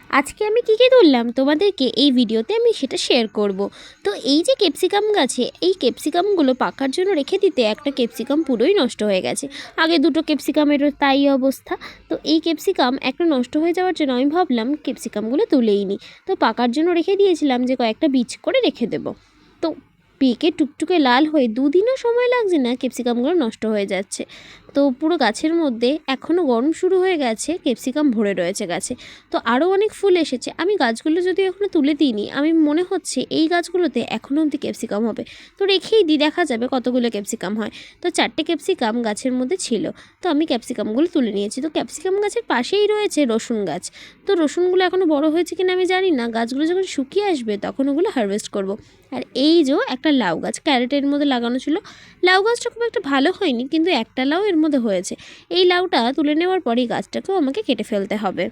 আজকে আমি কী তুললাম তোমাদেরকে এই ভিডিওতে আমি সেটা শেয়ার করব। তো এই যে ক্যাপসিকাম গাছে এই ক্যাপসিকামগুলো পাকার জন্য রেখে দিতে একটা ক্যাপসিকাম পুরোই নষ্ট হয়ে গেছে। আগে দুটো ক্যাপসিকামেরও তাই অবস্থা। তো এই ক্যাপসিকাম একটা নষ্ট হয়ে যাওয়ার জন্য আমি ভাবলাম ক্যাপসিকামগুলো তুলেই নিই। তো পাকার জন্য রেখে দিয়েছিলাম যে কয়েকটা বীজ করে রেখে দেবো। তো পেকে টুকটুকে লাল হয়ে দুদিনও সময় লাগছে না, ক্যাপসিকামগুলো নষ্ট হয়ে যাচ্ছে। তো পুরো গাছের মধ্যে এখনও গরম শুরু হয়ে গেছে, ক্যাপসিকাম ভরে রয়েছে গাছে। তো আরও অনেক ফুল এসেছে। আমি গাছগুলো যদি এখনও তুলে দিইনি, আমি মনে হচ্ছে এই গাছগুলোতে এখনও অবধি ক্যাপসিকাম হবে। তো রেখেই দিই, দেখা যাবে কতগুলো ক্যাপসিকাম হয়। তো 4টে ক্যাপসিকাম গাছের মধ্যে ছিল। তো আমি ক্যাপসিকামগুলো তুলে নিয়েছি। তো ক্যাপসিকাম গাছের পাশেই রয়েছে রসুন গাছ। তো রসুনগুলো এখনও বড় হয়েছে কিনা আমি জানি না। গাছগুলো যখন শুকিয়ে আসবে তখন ওগুলো হারভেস্ট করব। আর এই যে একটা লাউ গাছ ক্যারেটের মধ্যে লাগানো ছিল। লাউ গাছটা খুব একটা ভালো হয়নি, কিন্তু একটা লাউ এর মধ্যে হয়েছে। এই লাউটা তুলে নেওয়ার পরেই গাছটাকেও আমাকে কেটে ফেলতে হবে।